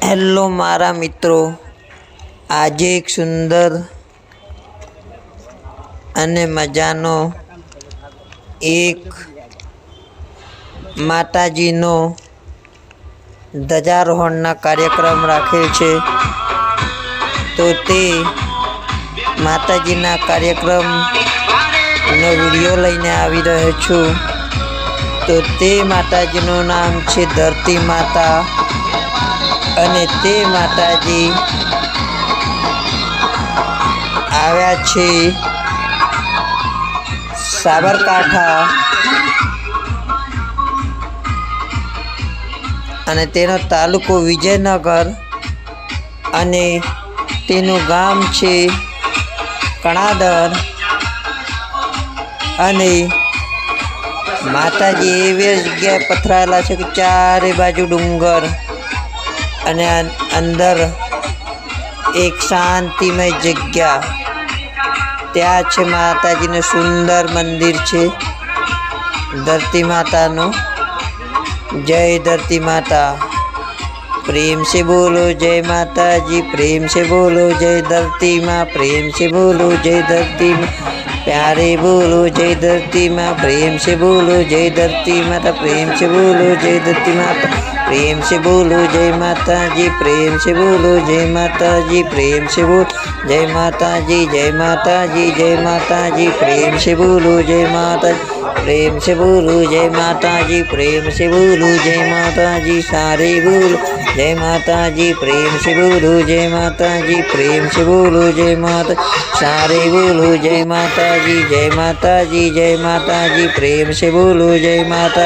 Hello મારા મિત્રો, આજે એક સુંદર અને મજાનો એક માતાજીનો ધ્વજારોહણના કાર્યક્રમ રાખેલ છે. તો તે માતાજીના કાર્યક્રમનો વિડીયો લઈને આવી રહ્યો છું. તો તે માતાજીનું નામ છે ધરતી માતા, અને તે માતાજી આવ્યા છે સાબરકાંઠા, અને તેનો તાલુકો વિજયનગર, અને તેનું ગામ છે કણાદર. અને માતાજી એવી જગ્યાએ પથરાયેલા છે કે ચારે બાજુ ડુંગર, અને અંદર એક શાંતિમય જગ્યા ત્યાં છે. માતાજીનું સુંદર મંદિર છે ધરતી માતાનું. જય ધરતી માતા. प्रेम से बोलो जय माता जी, प्रेम से बोलो जय धरती माँ, प्रेम से बोलो जय धरती माँ, प्यारे बोलो जय धरती माँ, प्रेम से बोलो जय धरती माता, प्रेम से बोलो जय धरती माता, प्रेम से बोलो जय माता जी, प्रेम से बोलो जय माता जी, प्रेम से बोलो जय माता जी, जय माता जी, जय माता जी, प्रेम से बोलो जय माता, प्रेम से बोलो जय माता जी, प्रेम से बोलो जय माता जी, सारे बोलो जय माता जी, प्रेम से बोलो जय माता जी, प्रेम से बोलो जय माता, सारे बोलो जय माता जी, जय माता जी, जय माता जी, प्रेम से बोलो जय माता,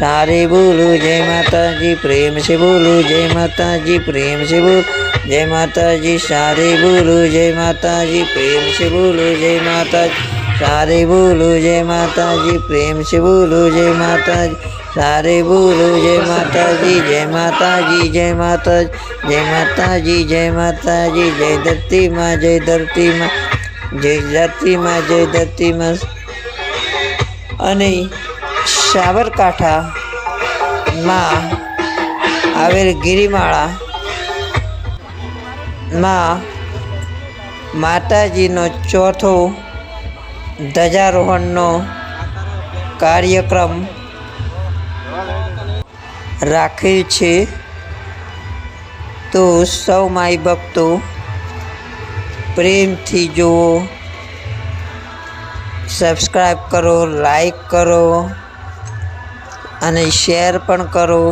सारे बोलो जय माता जी, प्रेम से बोलो जय माता जी, प्रेम से बोलो जय माता जी, सारे बोलो जय माता जी, प्रेम से बोलो जय माता, सारे बोलो जय माता जी, प्रेम से बोलो जय माता जी, सारे बोलो जय माता जी, जय माता जी, जय माता, जय माता जी, जय माता जी, जय धरती माँ, जय धरती माँ, जय धरती माँ, जय धरती माँ. અને સાબરકાંઠામાં આવેલ ગિરિમાળામાં માતાજીનો ચોથો ધ્વજારોહણનો કાર્યક્રમ રાખેલ છે. તો સૌ માઈ ભક્તો પ્રેમથી જુઓ, સબસ્ક્રાઈબ કરો, લાઈક કરો અને શેર પણ કરો,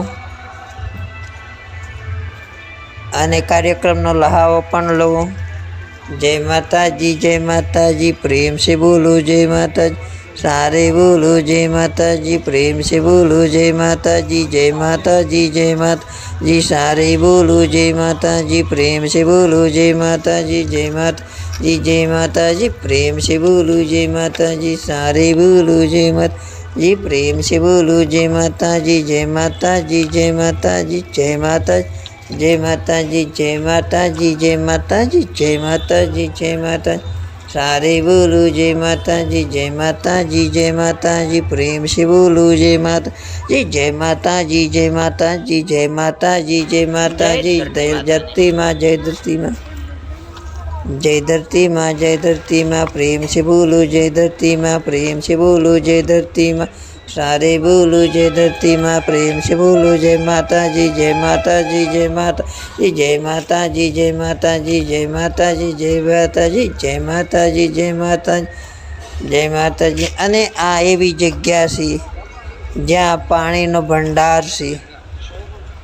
અને કાર્યક્રમનો લહાવો પણ લો. जय माता जी, जय माता जी, प्रेम से बोलो जय माता जी, सारे बोलो जय माता जी, प्रेम से बोलो जय माता जी, जय माता जी, जय माता जी, सारे बोलो जय माता जी, प्रेम से बोलो जय माता जी, जय माता जी, जय माता जी, प्रेम से बोलो जय माता जी, सारे बोलो जय माता जी, प्रेम से बोलो जय माता जी, जय माता जी, जय माता जी, जय माता, जय माता जी, जय माता जी, जय माता जी, जय माता जी, जय माता, सारे बोलो जय माता जी, जय माता जी, जय माता जी, प्रेम से बोलो जय माता जी, जय माता जी, जय माता जी, जय माता जी, जय माता जी, जय धरती माँ, जय धरती माँ, जय धरती माँ, जय धरती माँ, प्रेम से बोलो जय धरती माँ, प्रेम से बोलो जय धरती माँ, सारे बोलो जय धरती माँ, प्रेम से बोलो जय माता जी, जय माता जी, जय माता जी, जय माता जी, जय माता जी, जय माता जी, जय माता जी, जय माता जी, जय माता, जय माता जी. અને આ એવી જગ્યા છે જ્યાં પાણીનો ભંડાર છે,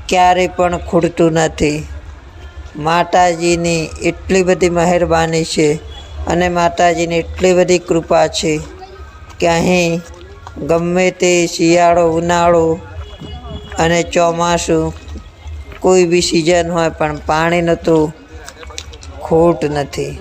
ક્યારે પણ ખૂટતું નથી. માતાજીની એટલી બધી મહેરબાની છે, અને માતાજીની એટલી બધી કૃપા છે કે અહીં ગમે તે શિયાળો, ઉનાળો અને ચોમાસું, કોઈ બી સિઝન હોય પણ પાણીનો તો ખોટ નથી.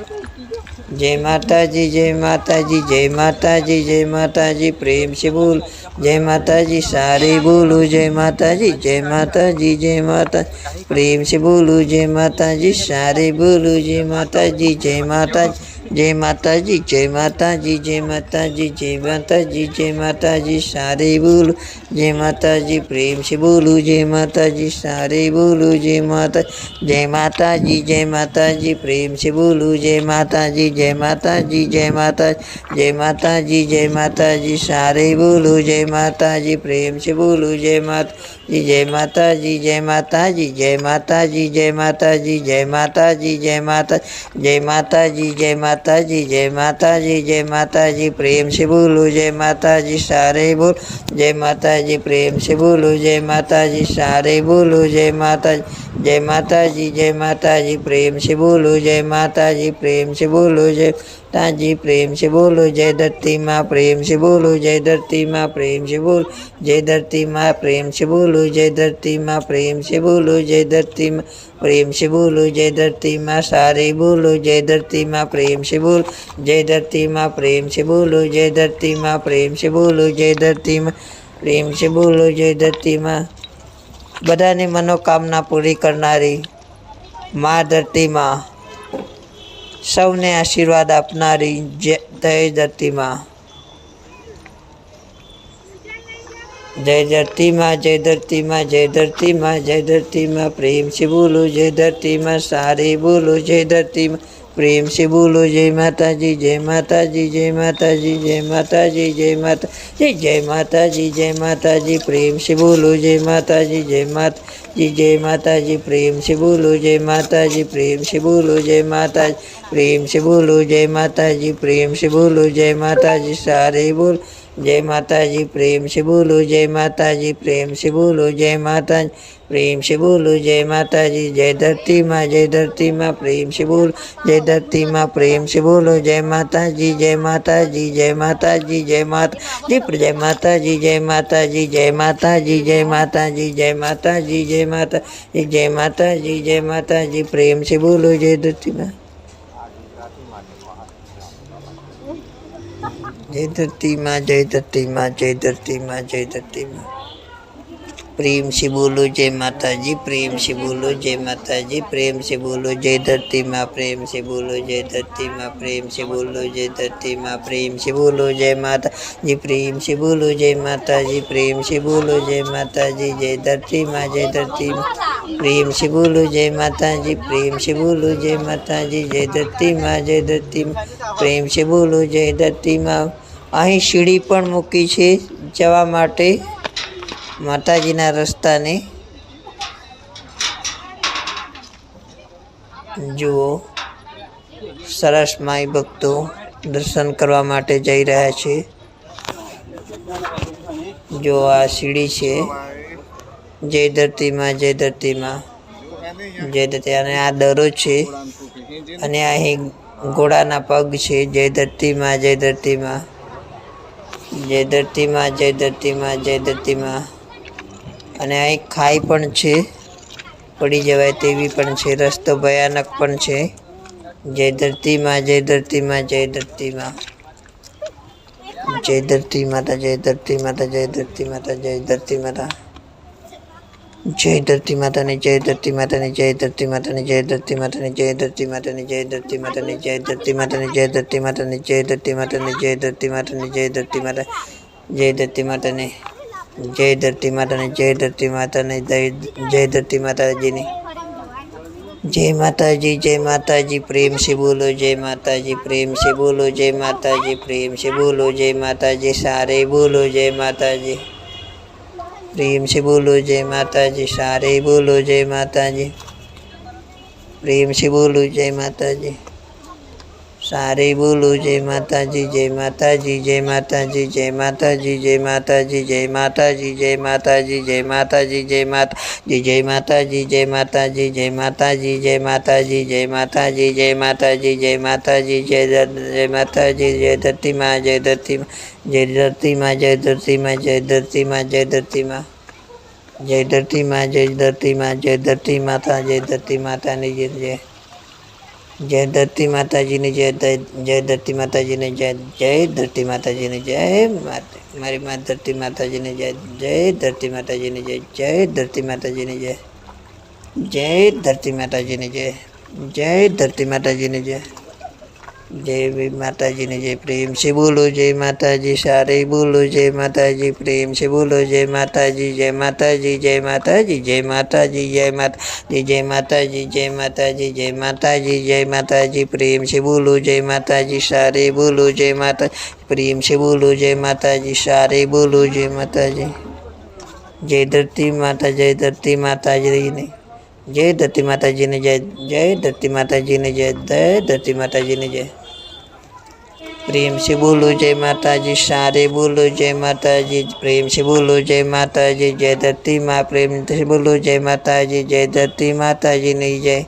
જય માતાજી, જય માતાજી, જય માતાજી, જય માતાજી, પ્રેમ से बोल जय माताजी, सारे बोलो जय माताजी, जय माताजी, जय माता, प्रेम से बोलो जय माताजी, सारे बोलो जय माताजी, जय माताजी, જય માતાજી, જય માતાજી, જય માતાજી, જય માતાજી, જય માતાજી, સારે બોલો જય માતાજી, પ્રેમ से બોલું જય માતાજી, સારે બોલું જય માતા, જય માતાજી, જય માતાજી, પ્રેમ से બોલું જય માતાજી, જય માતાજી, જય માતા, જય માતાજી, જય માતાજી, સારે બોલું જય માતાજી, પ્રેમ से બોલું જય માતાજી, જય માતાજી, જય માતાજી, જય માતાજી, જય માતાજી, જય માતાજી, જય માતા, જય માતાજી, જય માતાજી, જય માતાજી, જય માતાજી, પ્રેમ से બોલું જય માતાજી, સારે બોલ જય માતાજી, પ્રેમ से બોલું જય માતાજી, સારે બોલું જય માતાજી, જય માતાજી, જય માતાજી, પ્રેમ से બોલું જય માતાજી, પ્રેમ से બોલું જય ताजी, प्रेम से बोलो जय धरती माँ, प्रेम से बोलो जय धरती माँ, प्रेम से बोलो जय धरती माँ, प्रेम से बोलो जय धरती माँ, प्रेम से बोलो जय धरती माँ, प्रेम से बोलो जय धरती माँ, सारे बोलो जय धरती माँ, प्रेम से बोलो जय धरती माँ, प्रेम से बोलो जय धरती माँ, प्रेम से बोलो जय धरती माँ, प्रेम से बोलो जय धरती माँ। बधानी मनोकामना पूरी करनारी माँ धरती माँ, સૌને આશીર્વાદ આપનારી જય ધરતી માં, જય ધરતી માં, જય ધરતી માં, જય ધરતી માં, જય ધરતી માં, પ્રેમ से બોલો જય ધરતી માં, સારે બોલો જય ધરતી માં, પ્રેમ से બોલો જય માતાજી, જય માતાજી, જય માતાજી, જય માતાજી, જય માતાજી, જય માતાજી, જય માતાજી, પ્રેમ से બોલો જય માતાજી, જય માતાજી, जय माताजी, प्रेम से बोलो जय माताजी, प्रेम से बोलो जय माताजी, प्रेम से बोलो जय माताजी, प्रेम से बोलो जय माताजी, सारे बोल जय माताजी, प्रेम से बोलो जय माताजी, प्रेम से बोलो जय माताजी, प्रेम से बोलो जय माताजी, जय धरती माँ, जय धरती माँ, प्रेम से बोलो जय धरती माँ, प्रेम से बोलो जय माताजी, जय माताजी, जय माताजी, जय माताजी, जय माताजी, जय माताजी, जय माताजी, जय माताजी, जय माताजी, जय माता, जय माताजी, जय माताजी, प्रेम से बोलो जय धरती माँ, जय धरती माँ, जय धरती माँ, जय धरती माँ, जय धरती माँ, प्रेम से बोलो जय माताजी, प्रेम से बोलो जय माताजी, प्रेम से बोलो जय धरती माँ, प्रेम से बोलो जय धरती माँ, प्रेम से बोलो जय धरती माँ, प्रेम से बोलो जय माता जी, प्रेम से बोलो जय माताजी, प्रेम से बोलो जय माताजी, जय धरती माँ, जय धरती माँ, प्रेम से बोलो जय माताजी, प्रेम से बोलो जय माताजी, जय धरती माँ, जय धरती माँ, प्रेम से बोलो जय धरती माँ। અહીં સીડી પણ મૂકી છે જવા માટે માતાજીના રસ્તાને, જુઓ સરસ માઈ ભક્તો દર્શન કરવા માટે જઈ રહ્યા છે। જો આ સીડી છે, જય ધરતી માં, જય ધરતી માં, જય ધરતી, અને આ દરો છે અને અહીં ઘોડાના પગ છે। જય ધરતી માં, જય ધરતી માં, જય ધરતી માં, જય ધરતી માં, જય ધરતી માં, અને અહીં ખાઈ પણ છે, પડી જવાય તેવી પણ છે, રસ્તો ભયાનક પણ છે। જય ધરતી માં, જય ધરતી માં, જય ધરતી માં, જય ધરતી માતા, જય ધરતી માતા, જય ધરતી માતા, જય ધરતી માતા, જય ધરતી માતાની, જય ધરતી માતાની, જય ધરતી માતાની, જય ધરતી માતાની, જય ધરતી માતાની, જય ધરતી માતાની, જય ધરતી માતાની, જય ધરતી માતાની, જય ધરતી માતાની, જય ધરતી માતાની, જય ધરતી માતા, જય ધરતી માતાની, जय धरती माता ने, जय धरती माता ने, जय धरती माता जी ने, जय माता जी, जय माता जी, प्रेम से बोलो जय माता जी, प्रेम से बोलो जय माता जी, प्रेम से बोलो जय माता जी, सारे बोलो जय माता जी, प्रेम से बोलो जय माता जी, सारे बोलो जय माता जी, प्रेम से बोलो जय माता जी, सारे बोलो जय माता जी, जय माता जी, जय माता जी, जय माता जी, जय माता जी, जय माता जी, जय माता जी, जय माता जी, जय माता जी, जय माता जी, जय माता जी, जय माता जी, जय माता जी, जय माता जी, जय माता जी, जय माता जी, जय माता जी, जय धरती माँ, जय धरती माँ, जय धरती माँ, जय धरती माँ, जय धरती माँ, जय धरती माँ, जय धरती माँ, जय धरती माँ, जय धरती माता, जय धरती माता ने जय, जय धरती माता जी ने जय, जय धरती माता जी ने जय, जय धरती माता जी ने जय, हमारी माँ धरती माता जी ने जय, जय धरती माता जी ने जय, जय धरती माता जी ने जय, जय धरती माता जी ने जय, जय धरती माता जी ने जय, जय माताजी ने जय प्रेम से बोलो जय माताजी सारे बोलो जय माताजी प्रेम से बोलो जय माताजी जय माताजी जय माताजी जय माताजी जय माताजी जय माताजी जय माताजी जय माताजी जय माताजी प्रेम से बोलो जय माताजी सारे बोलो जय माता प्रेम से बोलो जय माताजी सारे बोलो जय माताजी जय धरती माता जी ने जय धरती माता जी ने जय धरती माता जी ने जय धरती माता जी ने जय प्रेम से बोलो जय माताजी सारे बोलो जय माताजी प्रेम से बोलो जय माताजी जय धरती माँ प्रेम से बोलो जय माताजी जय धरती माता जी ने जय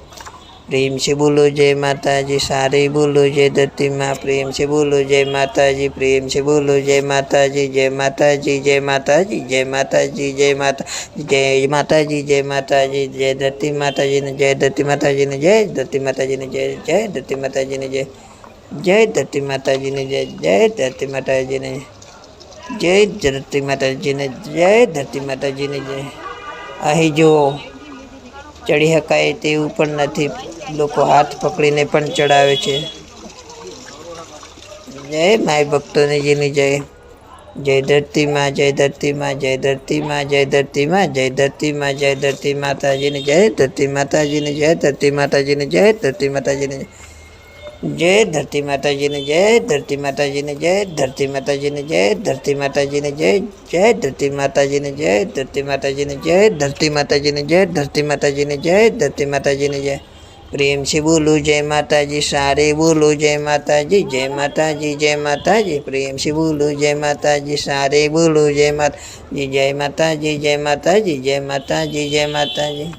प्रेम से बोलो जय माताजी सारे बोलो जय धरती माँ प्रेम से बोलो जय माताजी प्रेम से बोलो जय माताजी जय माताजी जय माताजी जय माताजी जय माताजी जय माताजी जय धरती माताजी ने जय धरती माताजी ने जय धरती माताजी ने जय धरती माताजी ने जय धरती माताजी ने जय धरती माताजी ने जय धरती माताजी ने जय धरती माताजी ने जय અહીં જો ચડી શકાય તેવું પણ નથી લોકો હાથ પકડીને પણ ચડાવે છે જય માય ભક્તોને જેની જય જય ધરતી માં જય ધરતી માં જય ધરતી માં જય ધરતી માં જય ધરતી માં જય ધરતી માતાજીને જય ધરતી માતાજીને જય ધરતી માતાજીને જય ધરતી માતાજીને जय धरती माताजी ने जय धरती माताजी ने जय धरती माताजी ने जय धरती माताजी ने जय धरती माताजी ने जय धरती माताजी ने जय धरती माताजी ने जय धरती माताजी ने जय धरती माताजी ने जय प्रेम से बोलो जय माताजी सारे बोलो जय माताजी जय माताजी जय माताजी प्रेम से बोलो जय माताजी सारे बोलो जय माताजी जय माताजी जय माताजी जय माताजी जय माताजी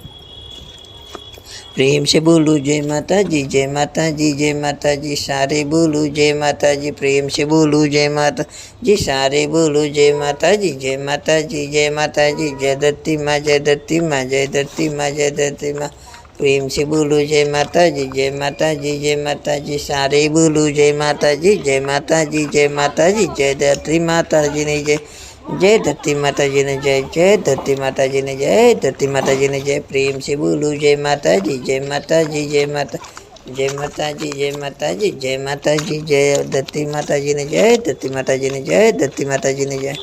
प्रेम से बोलो जय माताजी जय माताजी जय माताजी सारे बोलो जय माताजी प्रेम से बोलो जय माताजी सारे बोलो जय माताजी जय माताजी जय माताजी जय धरती माँ जय धरती माँ जय धरती माँ जय धरती माँ प्रेम से बोलो जय माताजी जय माताजी जय माताजी सारे बोलो जय माताजी जय माताजी जय माताजी जय धरती माताजी ने जय धरती माताजी ने जय धरती माताजी ने जय धरती माताजी ने जय प्रेम से बोलो जय माताजी जय माताजी जय माता जय माताजी जय माताजी जय माताजी जय धरती माताजी ने जय धरती माताजी ने जय धरती माताजी ने जय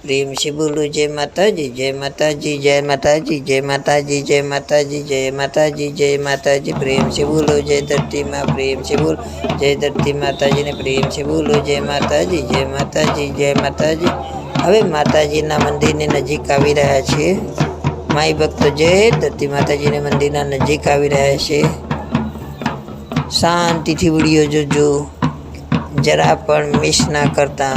प्रेम से बोलो जय माताजी जय माताजी जय माताजी जय माताजी जय माताजी जय माताजी जय माताजी प्रेम से बोलो जय धरती माँ प्रेम से बोलो जय धरती माताजी ने प्रेम से बोलो जय माताजी जय माताजी जय माताजी હવે માતાજીના મંદિરની નજીક આવી રહ્યા છીએ માઈ ભક્તો જય ધરતી માતાજીના મંદિરના નજીક આવી રહ્યા છે શાંતિથી વિડીયો જોજો જરા પણ મિસ ના કરતા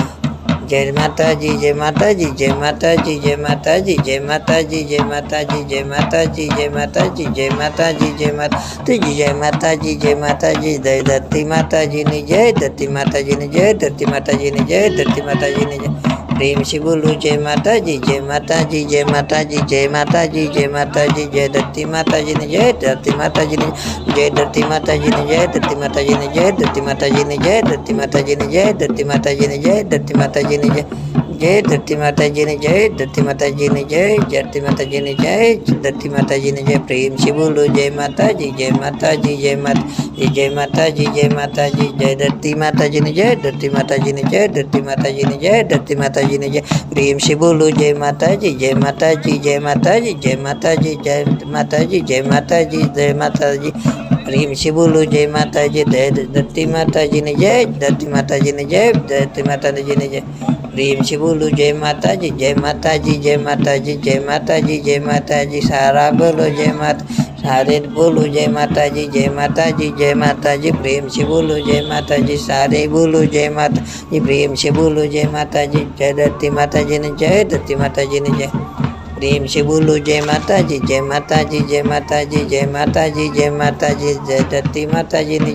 જય માતાજી જય માતાજી જય માતાજી જય માતાજી જય માતાજી જય માતાજી જય માતાજી જય માતાજી જય માતાજી જય માતાજી જય માતાજી જય માતાજી જય ધરતી માતાજીની જય ધરતી માતાજીની જય ધરતી માતાજીની જય ધરતી માતાજીની જય प्रेम से बोलो जय माताजी जय माताजी जय माताजी जय माताजी जय माताजी जय धरती माताजी ने जय धरती माताजी ने जय धरती माताजी ने जय धरती माताजी ने जय धरती माताजी ने जय धरती माताजी ने जय धरती माताजी ने जय धरती माताजी ने जय धरती माताजी ने जय धरती माताजी ने जय धरती माताजी ने जय धरती माताजी ने जय प्रेम से बोलो जय माताजी जय माताजी जय माताजी जय माताजी जय माताजी जय धरती माताजी ने जय धरती माताजी ने जय धरती माताजी ने जय धरती माताजी ने जय प्रेम से बोलो जय माताजी जय माताजी जय माताजी जय माताजी जय माताजी जय माताजी जय माताजी प्रेम से बोलो जय माताजी जय धरती माताजी ने जय धरती माताजी ने जय धरती माताजी ने जय प्रेम से बोलो जय माताजी जय माताजी जय माताजी जय माताजी जय माताजी सारा बोलो जय माता सारे बोलो जय माताजी जय माताजी प्रेम से बोलो जय माताजी सारे बोलो जय माताजी प्रेम से बोलो जय माताजी जय धरती माताजी ने जय धरती माताजी ने जय प्रेम से बोलो जय माताजी जय माताजी जय माताजी जय माताजी जय माताजी जय धरती माताजी ने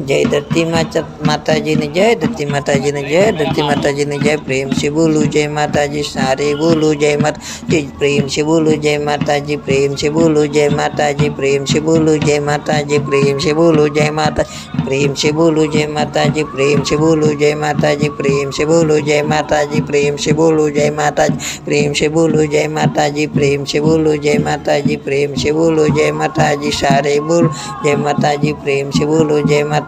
जय धरती माताजी ने जय धरती माताजी ने जय धरती माताजी ने जय प्रेम से बोलो जय माताजी सारे बोलो जय माताजी प्रेम से बोलो जय माताजी प्रेम से बोलो जय माताजी प्रेम से बोलो जय माताजी प्रेम से बोलो जय माता प्रेम से बोलो जय माताजी प्रेम से बोलो जय माताजी प्रेम से बोलो जय माताजी प्रेम से बोलो जय माताजी प्रेम से बोलो जय माताजी प्रेम से बोलो जय माताजी प्रेम से बोलो जय माताजी सारे बोलो जय माताजी प्रेम से बोलो जय माता